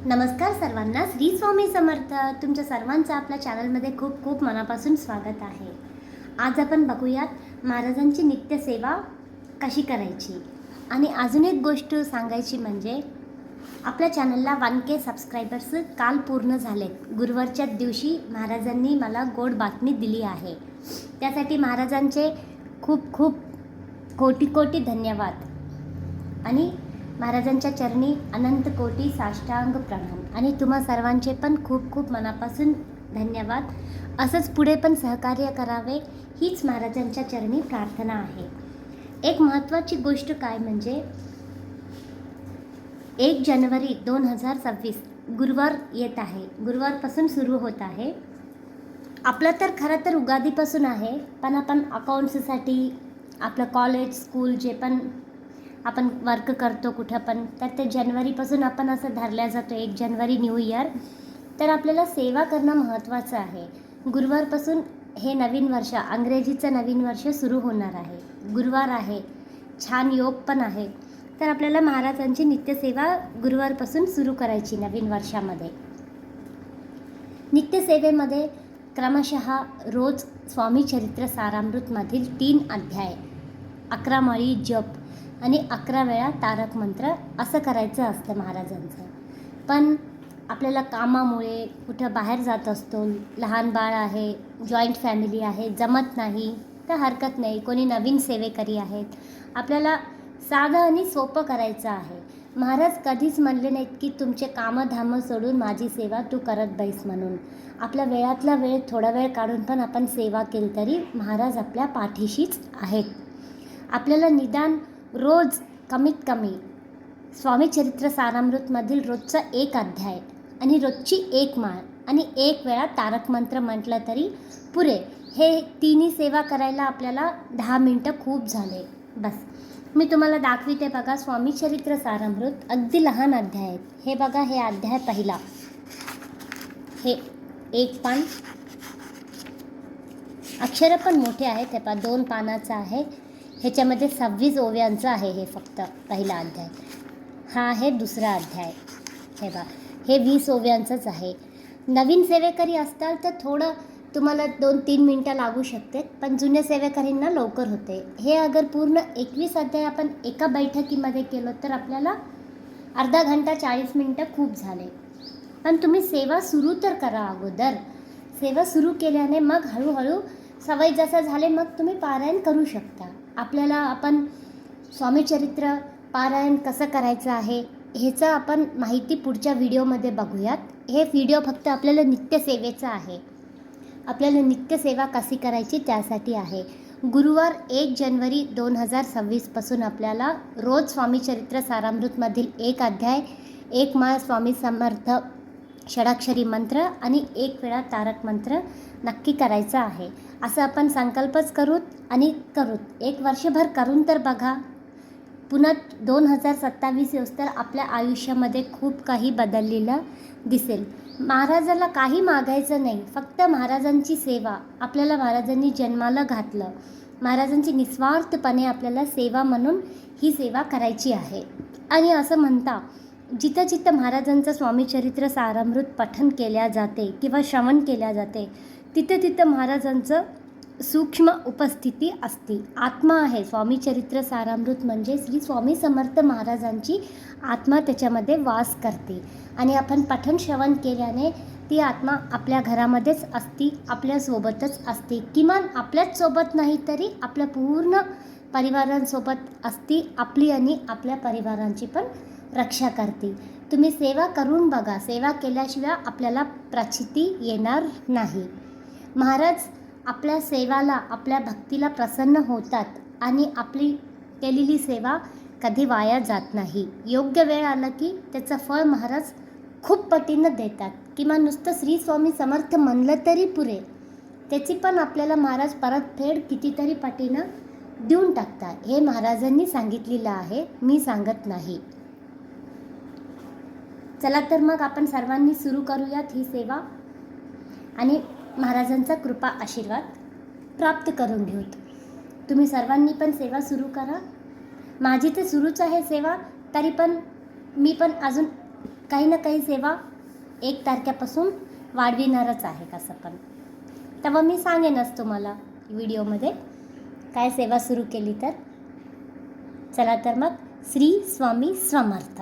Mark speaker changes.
Speaker 1: नमस्कार सर्वांना, श्री स्वामी समर्थ. तुमच्या सर्वांचं आपल्या चॅनलमध्ये खूप खूप मनापासून स्वागत आहे. आज आपण बघूयात महाराजांची नित्यसेवा कशी करायची. आणि अजून एक गोष्ट सांगायची म्हणजे आपल्या चॅनलला 1K सबस्क्रायबर्स काल पूर्ण झालेत. गुरुवारच्या दिवशी महाराजांनी मला गोड बातमी दिली आहे. त्यासाठी महाराजांचे खूप खूप कोटी कोटी धन्यवाद. आणि महाराजांच्या चरणी अनंत कोटी साष्टांग प्रणाम. आणि तुम्हा सर्वांचे पण खूप खूप मनापासून धन्यवाद. असंच पुढे पण सहकार्य करावे हीच महाराजांच्या चरणी प्रार्थना आहे. एक महत्त्वाची गोष्ट काय म्हणजे 1 जानेवारी 2026 गुरुवार येत आहे. गुरुवारपासून सुरू होत आहे. आपलं तर खरं तर उगादीपासून आहे, पण आपण अकाउंट्ससाठी आपलं कॉलेज स्कूल जे पण आपण वर्क करतो कुठं पण, तर ते जानेवारीपासून आपण असं धरल्या जातो 1 जानेवारी न्यू इयर. तर आपल्याला सेवा करणं महत्त्वाचं आहे. गुरुवारपासून हे नवीन वर्ष, अंग्रेजीचं नवीन वर्ष सुरू होणार आहे. गुरुवार आहे, छान योग पण आहे. तर आपल्याला महाराजांची नित्यसेवा गुरुवारपासून सुरू करायची नवीन वर्षामध्ये. नित्यसेवेमध्ये क्रमशः रोज स्वामी चरित्र सारामृतमधील 3 अध्याय, 11 माळी जप आणि 11 वेळा तारक मंत्र असं करायचं असतं महाराजांचं. पण आपल्याला कामामुळे कुठं बाहेर जात असतो, लहान बाळ आहे, जॉईंट फॅमिली आहे, जमत नाही तर हरकत नाही. कोणी नवीन सेवेकरी आहेत, आपल्याला साधं आणि सोपं करायचं आहे. महाराज कधीच म्हणले नाहीत की तुमचे कामधामं सोडून माझी सेवा तू करत बैस म्हणून. आपल्या वेळातला वेळ थोडा वेळ काढून पण आपण सेवा केली तरी महाराज आपल्या पाठीशीच आहेत. आपल्याला निदान रोज कमीत कमी स्वामी चरित्र सारामृतमधील रोजचा 1 अध्याय आणि रोजची 1 माळ आणि 1 वेळा तारक मंत्र म्हटलं तरी पुरे. हे तिन्ही सेवा करायला आपल्याला 10 मिनटं खूप झाले बस. मी तुम्हाला दाखविते बघा. स्वामी चरित्र सारामृत अगदी लहान अध्याय आहेत. हे बघा, हे अध्याय पहिला, हे 1 पान, अक्षरं पण मोठे आहेत. हे पहा 2 पानाचं आहे. ह्याच्यामध्ये 26 ओव्यांचं आहे हे फक्त पहिला अध्याय. हा आहे दुसरा अध्याय. हे बघा, हे 20 ओव्यांचंच आहे. नवीन सेवेकरी असताल तर थोडं तुम्हाला 2-3 मिनटं लागू शकते, पण जुन्या सेवेकरींना लवकर होते. हे अगर पूर्ण 21 अध्याय आपण एका बैठकीमध्ये केलं तर आपल्याला अर्धा घंटा 40 मिनटं खूप झाले. पण तुम्ही सेवा सुरू तर करा अगोदर. सेवा सुरू केल्याने मग हळूहळू सवय जसं झाले मग तुम्ही पारायण करू शकता. आपल्याला आपण स्वामीचरित्र पारायण कसं करायचं आहे ह्याचं आपण माहिती पुढच्या व्हिडिओमध्ये बघूयात. हे व्हिडिओ फक्त आपल्याला नित्यसेवेचं आहे. आपल्याला नित्यसेवा कशी करायची त्यासाठी आहे. गुरुवार 1 जानेवारी 2026पासून आपल्याला रोज स्वामीचरित्र सारामृतमधील 1 अध्याय, 1 माळ स्वामी समर्थ षडाक्षरी मंत्र आणि 1 वेळा तारक मंत्र नक्की करायचं आहे. असं आपण संकल्पच करूत आणि करूत. 1 वर्षभर करून तर बघा. पुन्हा 2027 येऊस तर आपल्या आयुष्यामध्ये खूप काही बदललेलं दिसेल. महाराजाला काही मागायचं नाही, फक्त महाराजांची सेवा. आपल्याला महाराजांनी जन्माला घातलं, महाराजांची निस्वार्थपणे आपल्याला सेवा म्हणून ही सेवा करायची आहे. आणि असं म्हणता जिथं जिथं महाराजांचं स्वामीचरित्र सारामृत पठण केल्या जाते किंवा श्रवण केल्या जाते तिथं तिथं महाराजांचं सूक्ष्म उपस्थिती असते. आत्मा आहे. स्वामीचरित्र सारामृत म्हणजे श्री स्वामी समर्थ महाराजांची आत्मा त्याच्यामध्ये वास करते. आणि आपण पठण श्रवण केल्याने ती आत्मा आपल्या घरामध्येच असते, आपल्यासोबतच असते. किमान आपल्याच सोबत नाही तरी आपल्या पूर्ण परिवारांसोबत असते. आपली आणि आपल्या परिवारांची पण रक्षा करते. तुम्ही सेवा करून बघा. सेवा केल्याशिवाय आपल्याला प्रचिती येणार नाही. महाराज आपल्या सेवाला, आपल्या भक्तीला प्रसन्न होतात आणि आपली केलेली सेवा कधी वाया जात नाही. योग्य वेळ आला की त्याचं फळ महाराज खूप पटीनं देतात. किंवा नुसतं श्री स्वामी समर्थ म्हणलं तरी पुरे, त्याची पण आपल्याला महाराज परतफेड कितीतरी पटीनं देऊन टाकतात. हे महाराजांनी सांगितलेलं आहे, मी सांगत नाही. चला तर मग आपण सर्वांनी सुरू करूयात ही सेवा आणि महाराजांचा कृपा आशीर्वाद प्राप्त करून घेऊत. तुम्ही सर्वांनी पण सेवा सुरू करा. माझी तर सुरूच आहे सेवा, तरी पण मी पण अजून काही ना काही सेवा 1 तारखेपासून वाढविणारच आहे कसं पण. तेव्हा मी सांगेनच तुम्हाला व्हिडिओमध्ये काय सेवा सुरू केली तर. चला तर मग श्री स्वामी समर्थ.